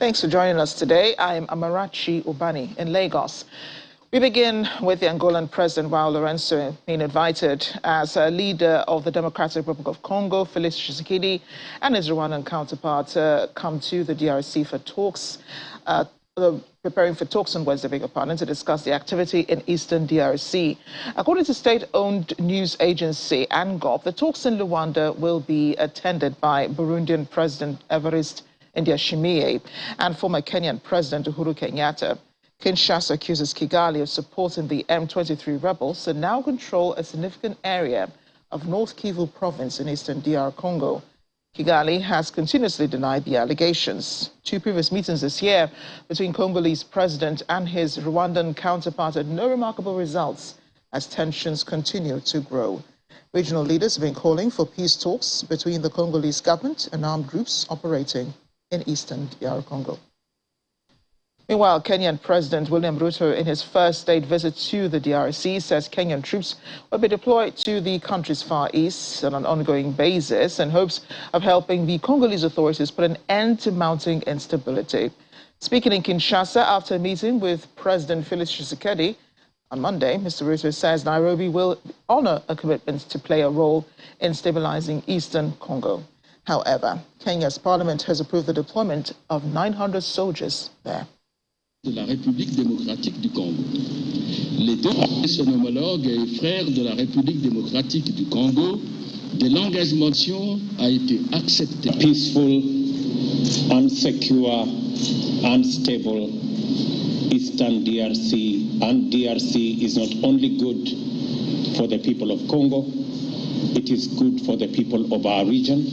Thanks for joining us today. I'm Amarachi Ubani in Lagos. We begin with the Angolan President, João Lourenço, being invited as a leader of the Democratic Republic of Congo, Felix Tshisekedi, and his Rwandan counterpart come to the DRC for talks, preparing for talks on Wednesday, to discuss the activity in eastern DRC. According to state-owned news agency ANGOP, the talks in Luanda will be attended by Burundian President Evariste Ndayishimiye and former Kenyan President Uhuru Kenyatta. Kinshasa accuses Kigali of supporting the M23 rebels that now control a significant area of North Kivu province in eastern DR Congo. Kigali has continuously denied the allegations. Two previous meetings this year between Congolese president and his Rwandan counterpart had no remarkable results as tensions continue to grow. Regional leaders have been calling for peace talks between the Congolese government and armed groups operating in eastern DR Congo. Meanwhile, Kenyan President William Ruto, in his first state visit to the DRC, says Kenyan troops will be deployed to the country's far east on an ongoing basis in hopes of helping the Congolese authorities put an end to mounting instability. Speaking in Kinshasa after a meeting with President Felix Tshisekedi on Monday, Mr. Ruto says Nairobi will honor a commitment to play a role in stabilizing eastern Congo. However, Kenya's parliament has approved the deployment of 900 soldiers there. De la République démocratique du Congo. Les deux son homologue et frère de la République démocratique du Congo, de l'engagement a été accepté. Peaceful, unsecure, unstable Eastern DRC, and DRC is not only good for the people of Congo, it is good for the people of our region,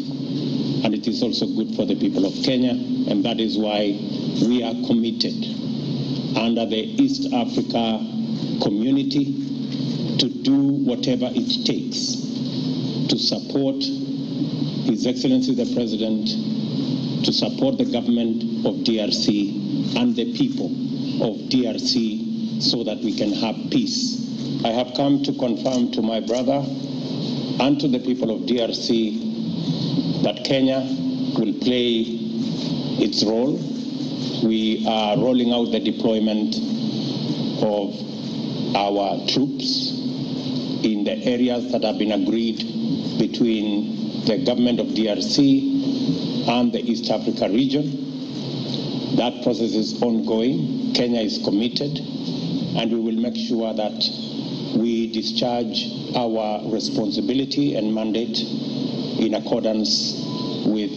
and it is also good for the people of Kenya, and that is why we are committed under the East Africa community to do whatever it takes to support His Excellency the President, to support the government of DRC and the people of DRC so that we can have peace. I have come to confirm to my brother and to the people of DRC that Kenya will play its role. We are rolling out the deployment of our troops in the areas that have been agreed between the government of DRC and the East Africa region. That process is ongoing. Kenya is committed, and we will make sure that we discharge our responsibility and mandate in accordance with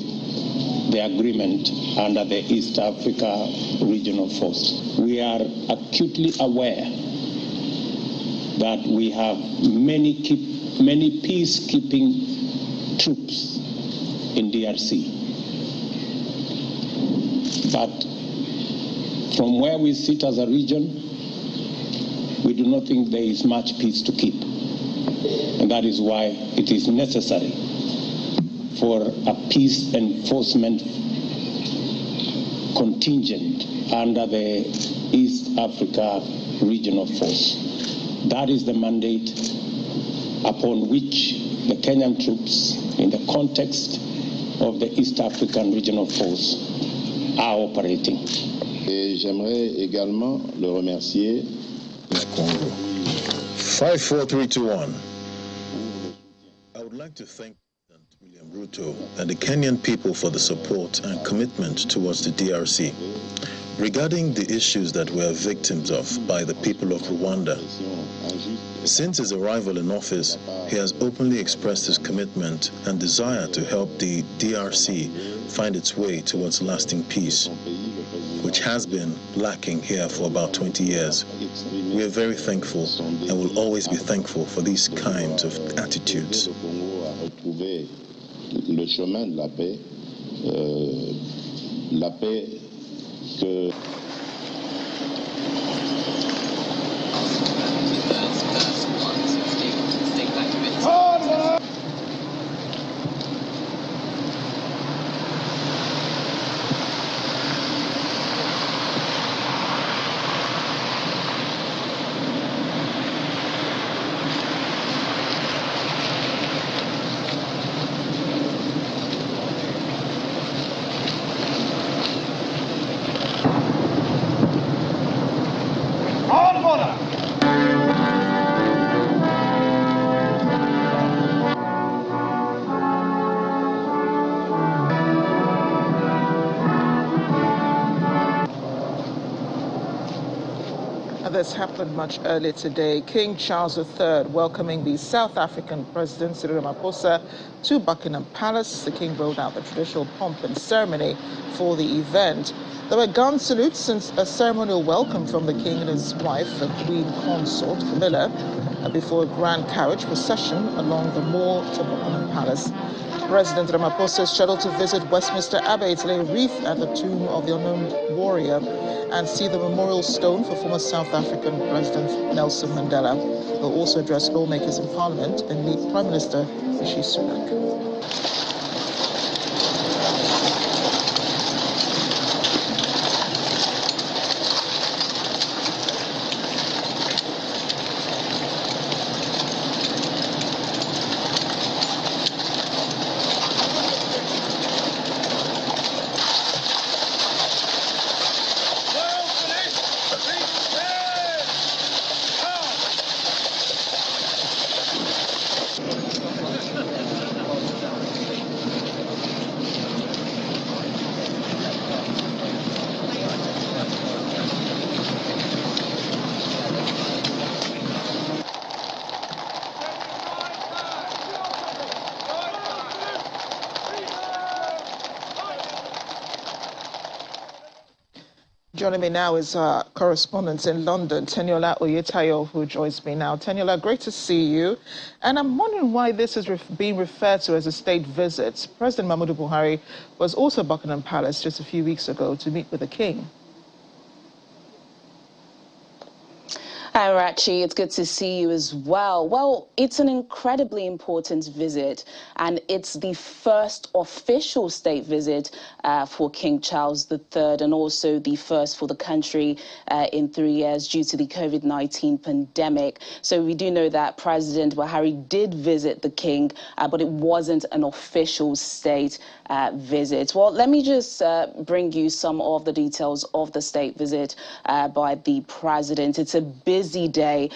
the agreement under the East Africa Regional Force. We are acutely aware that we have many peacekeeping troops in DRC. But from where we sit as a region, we do not think there is much peace to keep. And that is why it is necessary for a peace enforcement contingent under the East Africa Regional Force. That is the mandate upon which the Kenyan troops, in the context of the East African Regional Force, are operating. Et j'aimerais également le remercier. Congo. 54321. I would like to thank William Ruto and the Kenyan people for the support and commitment towards the DRC. Regarding the issues that we are victims of by the people of Rwanda, since his arrival in office, he has openly expressed his commitment and desire to help the DRC find its way towards lasting peace, which has been lacking here for about 20 years. We are very thankful and will always be thankful for these kinds of attitudes. Le chemin de la paix que This happened much earlier today. King Charles III welcoming the South African President Cyril Ramaphosa to Buckingham Palace. The king rolled out the traditional pomp and ceremony for the event. There were gun salutes and a ceremonial welcome from the king and his wife, the Queen Consort Camilla, before a grand carriage procession along the mall to Buckingham Palace. President Ramaphosa is scheduled to visit Westminster Abbey to lay a wreath at the tomb of the unknown warrior and see the memorial stone for former South African President Nelson Mandela. He'll also address lawmakers in Parliament and meet Prime Minister Rishi Sunak. Joining me now is our correspondent in London, Teniola Oyetayo, who joins me now. Teniola, great to see you. And I'm wondering why this is being referred to as a state visit. President Muhammadu Buhari was also at Buckingham Palace just a few weeks ago to meet with the king. Hi, Rachi. It's good to see you as well. Well, it's an incredibly important visit, and it's the first official state visit for King Charles III, and also the first for the country in 3 years due to the COVID-19 pandemic. So we do know that President Buhari did visit the king, but it wasn't an official state visit. Well, let me just bring you some of the details of the state visit by the president. It's a busy day,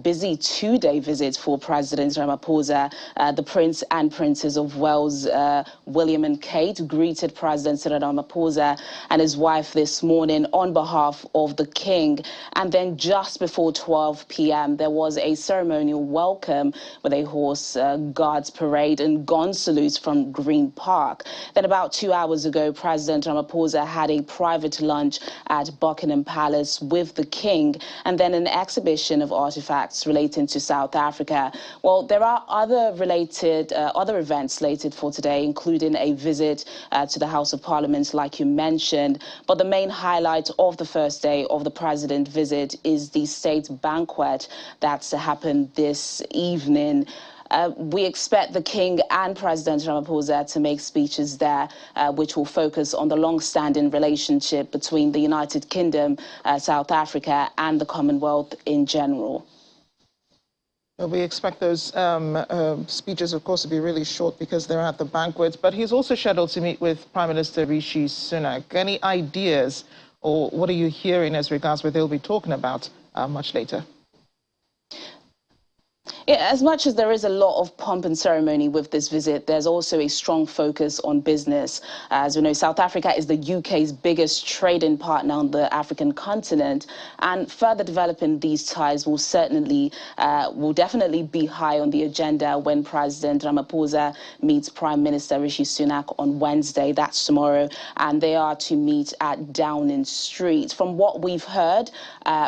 busy two-day visit for President Ramaphosa. The Prince and Princess of Wales, William and Kate, greeted President Cyril Ramaphosa and his wife this morning on behalf of the king. And then just before 12 p.m., there was a ceremonial welcome with a horse guards parade and gun salutes from Green Park. Then about 2 hours ago, President Ramaphosa had a private lunch at Buckingham Palace with the king, and then an exhibition of artifacts relating to South Africa. Well, there are other events slated for today, including a visit to the House of Parliament, like you mentioned. But the main highlight of the first day of the president's visit is the state banquet that's happened this evening. We expect the king and President Ramaphosa to make speeches there, which will focus on the long-standing relationship between the United Kingdom, South Africa, and the Commonwealth in general. Well, we expect those speeches, of course, to be really short because they're at the banquet. But he's also scheduled to meet with Prime Minister Rishi Sunak. Any ideas, or what are you hearing as regards what they'll be talking about much later? Yeah, as much as there is a lot of pomp and ceremony with this visit, there's also a strong focus on business. As we know, South Africa is the UK's biggest trading partner on the African continent, and further developing these ties will definitely be high on the agenda when President Ramaphosa meets Prime Minister Rishi Sunak on Wednesday. That's tomorrow, and they are to meet at Downing Street. From what we've heard,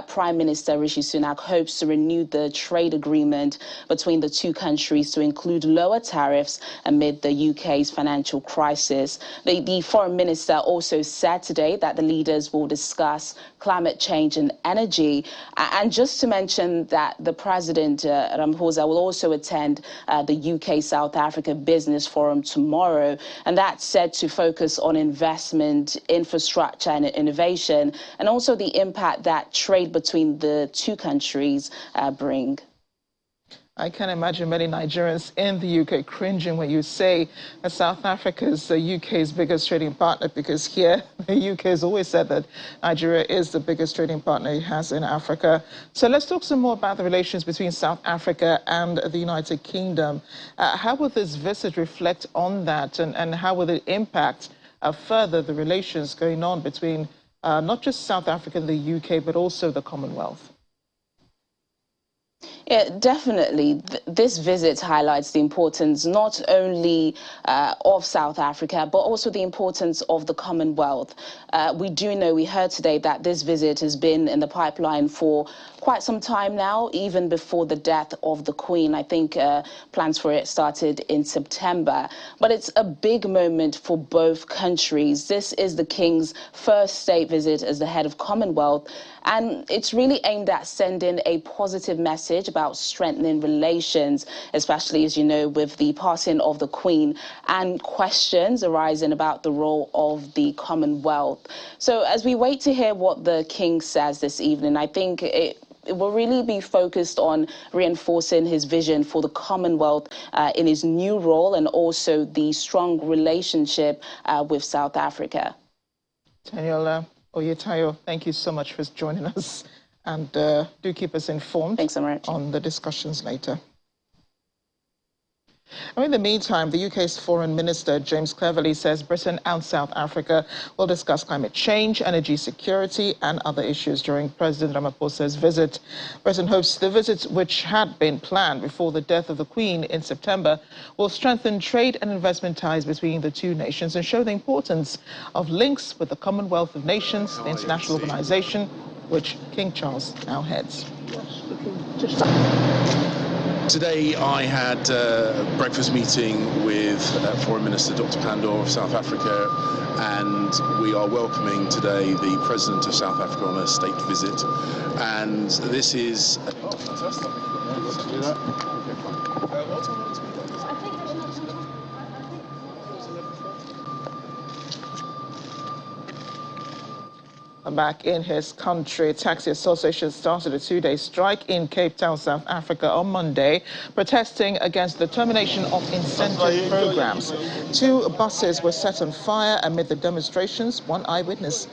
Prime Minister Rishi Sunak hopes to renew the trade agreement between the two countries to include lower tariffs amid the UK's financial crisis. The foreign minister also said today that the leaders will discuss climate change and energy. And just to mention that the President Ramaphosa will also attend the UK-South Africa Business Forum tomorrow, and that's said to focus on investment, infrastructure and innovation, and also the impact that trade between the two countries bring. I can imagine many Nigerians in the UK cringing when you say that South Africa is the UK's biggest trading partner, because here the UK has always said that Nigeria is the biggest trading partner it has in Africa. So let's talk some more about the relations between South Africa and the United Kingdom. How will this visit reflect on that, and how will it impact further the relations going on between not just South Africa and the UK, but also the Commonwealth? Yeah, definitely. This visit highlights the importance not only of South Africa, but also the importance of the Commonwealth. We heard today that this visit has been in the pipeline for quite some time now, even before the death of the Queen. I think plans for it started in September. But it's a big moment for both countries. This is the King's first state visit as the head of Commonwealth, and it's really aimed at sending a positive message about strengthening relations, especially, as you know, with the passing of the Queen and questions arising about the role of the Commonwealth. So as we wait to hear what the King says this evening, I think it will really be focused on reinforcing his vision for the Commonwealth in his new role, and also the strong relationship with South Africa. Taniola Oyetayo, thank you so much for joining us, and do keep us informed. Thanks so much. On the discussions later. And in the meantime, the UK's Foreign Minister, James Cleverly, says Britain and South Africa will discuss climate change, energy security and other issues during President Ramaphosa's visit. Britain hopes the visit, which had been planned before the death of the Queen in September, will strengthen trade and investment ties between the two nations and show the importance of links with the Commonwealth of Nations, the international organization which King Charles now heads. Today I had a breakfast meeting with Foreign Minister Dr. Pandor of South Africa, and we are welcoming today the President of South Africa on a state visit. And this is fantastic. Back in his country, taxi associations started a two-day strike in Cape Town, South Africa on Monday, protesting against the termination of incentive programs. Two buses were set on fire amid the demonstrations. One eyewitness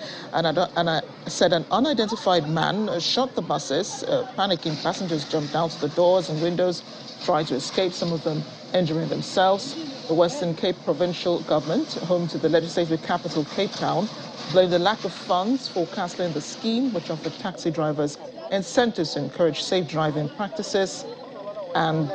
said an unidentified man shot the buses. Panicking passengers jumped out the doors and windows, tried to escape, some of them injuring themselves. The Western Cape provincial government, home to the legislative capital, Cape Town, blamed the lack of funds for cancelling the scheme, which offered taxi drivers incentives to encourage safe driving practices and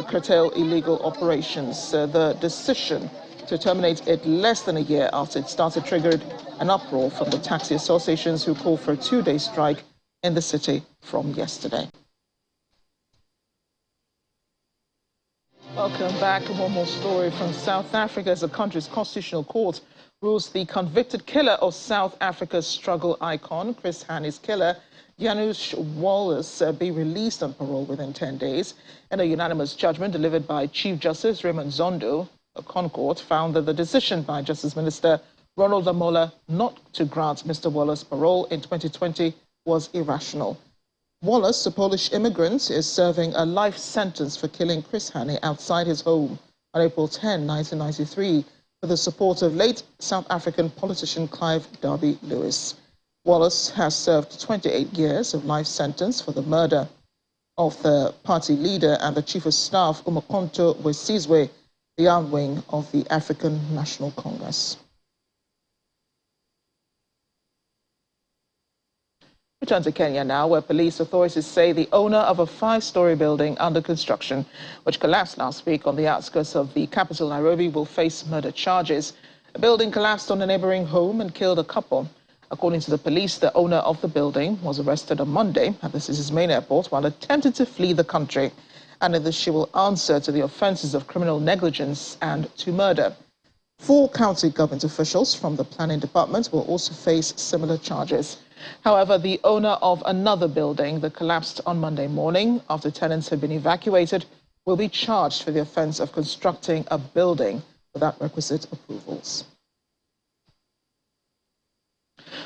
curtail illegal operations. The decision to terminate it less than a year after it started triggered an uproar from the taxi associations, who called for a two-day strike in the city from yesterday. Welcome back. One more story from South Africa, as the country's constitutional court rules the convicted killer of South Africa's struggle icon, Chris Hani's killer, Janusz Wallace, be released on parole within 10 days. In a unanimous judgment delivered by Chief Justice Raymond Zondo, a Concourt found that the decision by Justice Minister Ronald Lamola not to grant Mr. Wallace parole in 2020 was irrational. Wallace, a Polish immigrant, is serving a life sentence for killing Chris Hani outside his home on April 10, 1993, with the support of late South African politician Clive Derby-Lewis. Wallace has served 28 years of life sentence for the murder of the party leader and the chief of staff, Umakonto Wesizwe, the arm wing of the African National Congress. Return to Kenya now, where police authorities say the owner of a 5-story building under construction, which collapsed last week on the outskirts of the capital, Nairobi, will face murder charges. The building collapsed on a neighboring home and killed a couple. According to the police, the owner of the building was arrested on Monday, and this is his main airport, while attempting to flee the country. And in this, she will answer to the offences of criminal negligence and to murder. 4 county government officials from the planning department will also face similar charges. However, the owner of another building that collapsed on Monday morning after tenants had been evacuated will be charged for the offence of constructing a building without requisite approvals.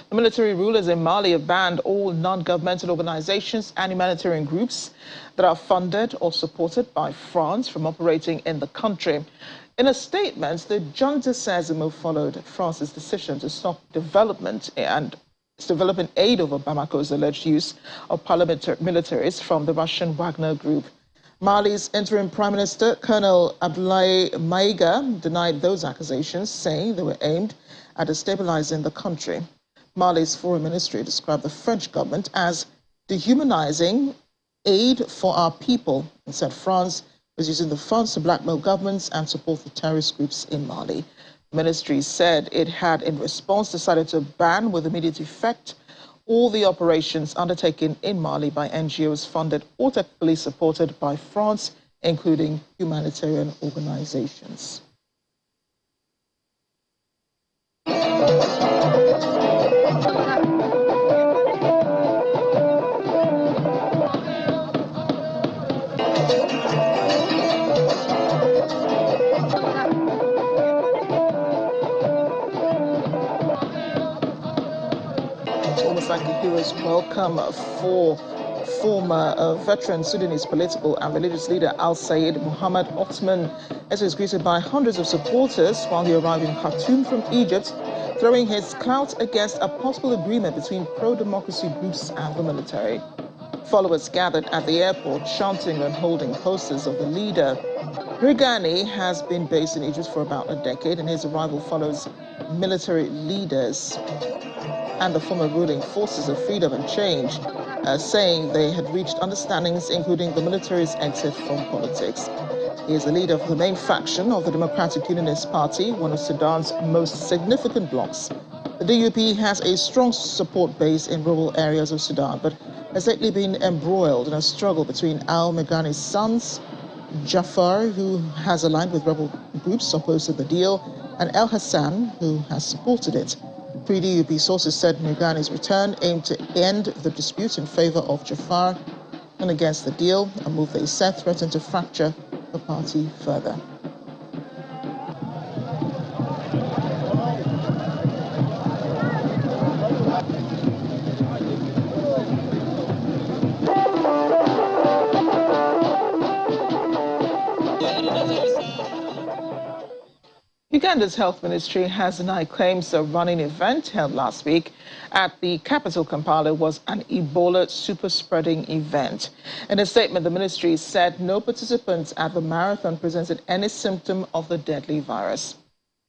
The military rulers in Mali have banned all non-governmental organizations and humanitarian groups that are funded or supported by France from operating in the country. In a statement, the junta says the move followed France's decision to stop development aid over Bamako's alleged use of paramilitaries from the Russian Wagner group. Mali's interim Prime Minister, Colonel Abdoulaye Maïga, denied those accusations, saying they were aimed at destabilizing the country. Mali's foreign ministry described the French government as dehumanizing aid for our people and said France was using the funds to blackmail governments and support the terrorist groups in Mali. The ministry said it had, in response, decided to ban with immediate effect all the operations undertaken in Mali by NGOs funded or technically supported by France, including humanitarian organizations. Like a hero's welcome for former veteran Sudanese political and religious leader Al-Sayed Muhammad Othman, as he was greeted by hundreds of supporters while he arrived in Khartoum from Egypt, throwing his clout against a possible agreement between pro-democracy groups and the military. Followers gathered at the airport chanting and holding posters of the leader. Kagame has been based in Egypt for about a decade, and his arrival follows military leaders and the former ruling forces of freedom and change, saying they had reached understandings, including the military's exit from politics. He is the leader of the main faction of the Democratic Unionist Party, one of Sudan's most significant blocs. The DUP has a strong support base in rural areas of Sudan, but has lately been embroiled in a struggle between al-Meghani's sons, Jafar, who has aligned with rebel groups opposed to the deal, and El Hassan, who has supported it. Pre-DUP sources said Meghani's return aimed to end the dispute in favor of Jafar and against the deal, a move they said threatened to fracture the party further. Uganda's health ministry has denied claims the running event held last week at the capital Kampala was an Ebola super-spreading event. In a statement, the ministry said no participants at the marathon presented any symptom of the deadly virus.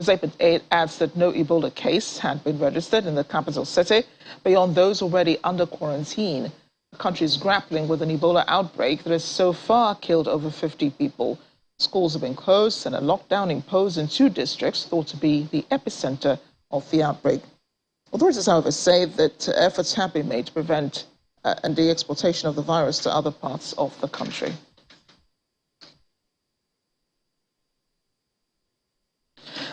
The statement adds that no Ebola case had been registered in the capital city beyond those already under quarantine. The country is grappling with an Ebola outbreak that has so far killed over 50 people. Schools have been closed and a lockdown imposed in 2 districts thought to be the epicenter of the outbreak. Authorities, however, say that efforts have been made to prevent the exportation of the virus to other parts of the country.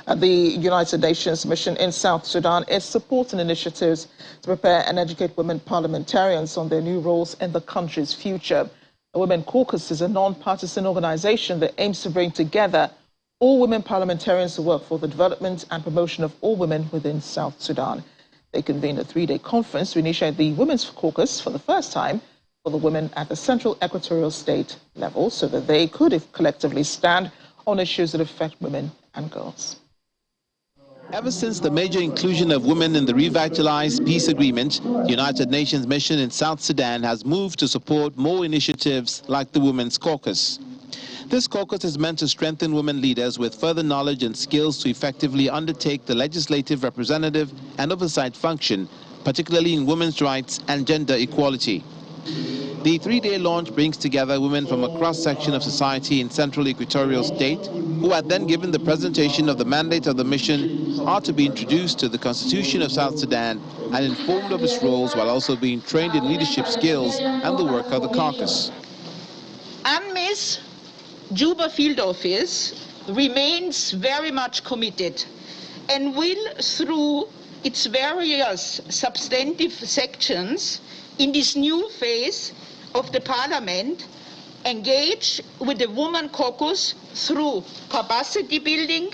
The United Nations mission in South Sudan is supporting initiatives to prepare and educate women parliamentarians on their new roles in the country's future. The Women Caucus is a non-partisan organization that aims to bring together all women parliamentarians to work for the development and promotion of all women within South Sudan. They convened a 3-day conference to initiate the Women's Caucus for the first time for the women at the Central Equatorial State level so that they could collectively stand on issues that affect women and girls. Ever since the major inclusion of women in the revitalized peace agreement, the United Nations mission in South Sudan has moved to support more initiatives like the Women's Caucus. This caucus is meant to strengthen women leaders with further knowledge and skills to effectively undertake the legislative, representative, and oversight function, particularly in women's rights and gender equality. The 3-day launch brings together women from a cross-section of society in Central Equatorial State who are then given the presentation of the mandate of the mission, are to be introduced to the Constitution of South Sudan and informed of its roles while also being trained in leadership skills and the work of the caucus. UNMISS Juba Field Office remains very much committed and will, through its various substantive sections in this new phase of the Parliament, engage with the Women Caucus through capacity building,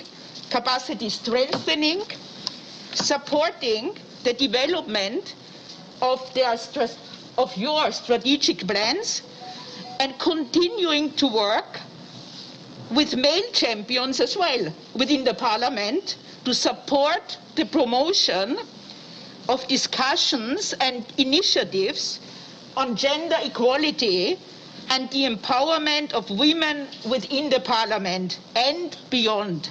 capacity strengthening, supporting the development of your strategic plans and continuing to work with male champions as well within the Parliament to support the promotion of discussions and initiatives on gender equality and the empowerment of women within the Parliament and beyond.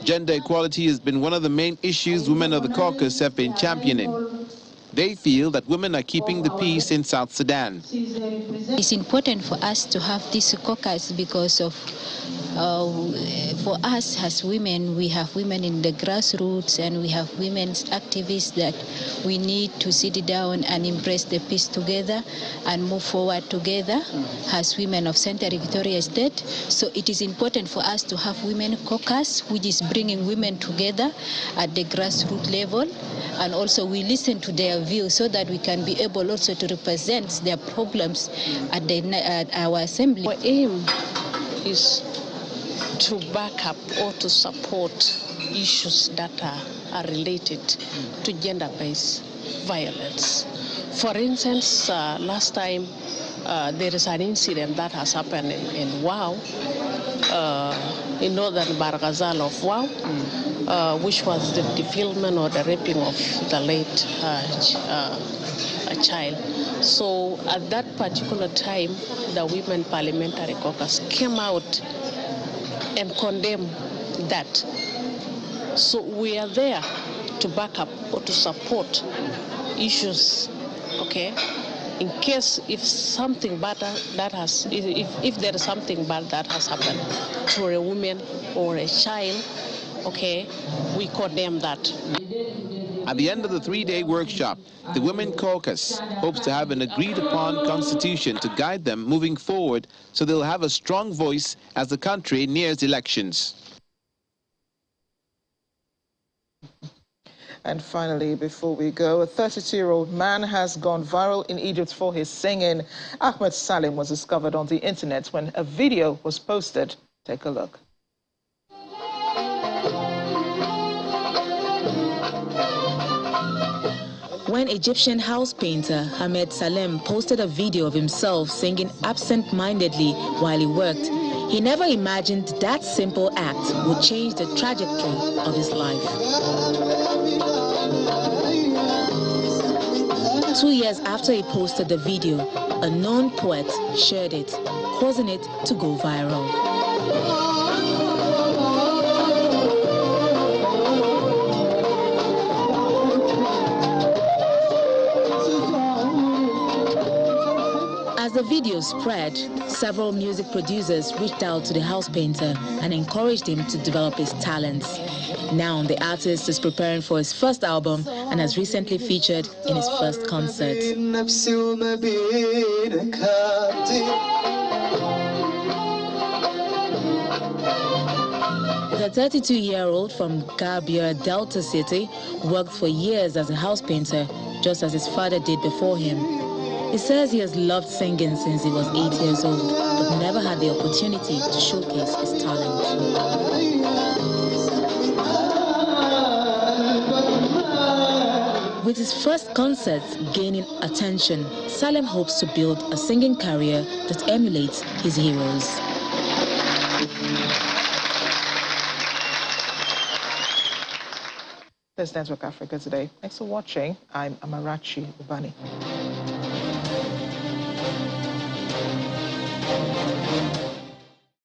Gender equality has been one of the main issues women of the caucus have been championing. They feel that women are keeping the peace in South Sudan. It's important for us to have this caucus because of for us as women, we have women in the grassroots and we have women's activists that we need to sit down and embrace the peace together and move forward together as women of Central Equatoria State. So it is important for us to have women caucus, which is bringing women together at the grassroots level, and also we listen to their views so that we can be able also to represent their problems at our assembly. Our aim is to back up or to support issues that are related to gender-based violence. For instance, last time there is an incident that has happened in Wau, in northern Barghazal of Wau, which was the defilement or the raping of the late child. So at that particular time, the Women Parliamentary Caucus came out and condemn that. So we are there to back up or to support issues, okay? In case if something bad if there is something bad that has happened to a woman or a child, okay, we condemn that. At the end of the three-day workshop, the Women Caucus hopes to have an agreed-upon constitution to guide them moving forward so they'll have a strong voice as the country nears elections. And finally, before we go, a 32-year-old man has gone viral in Egypt for his singing. Ahmed Salim was discovered on the internet when a video was posted. Take a look. When Egyptian house painter Ahmed Salim posted a video of himself singing absent-mindedly while he worked, he never imagined that simple act would change the trajectory of his life. 2 years after he posted the video, a known poet shared it, causing it to go viral. As the video spread, several music producers reached out to the house painter and encouraged him to develop his talents. Now, the artist is preparing for his first album and has recently featured in his first concert. The 32-year-old from Gabia, Delta City, worked for years as a house painter, just as his father did before him. He says he has loved singing since he was 8 years old, but never had the opportunity to showcase his talent. With his first concerts gaining attention, Salim hopes to build a singing career that emulates his heroes. This is Network Africa Today. Thanks for watching. I'm Amarachi Ubani.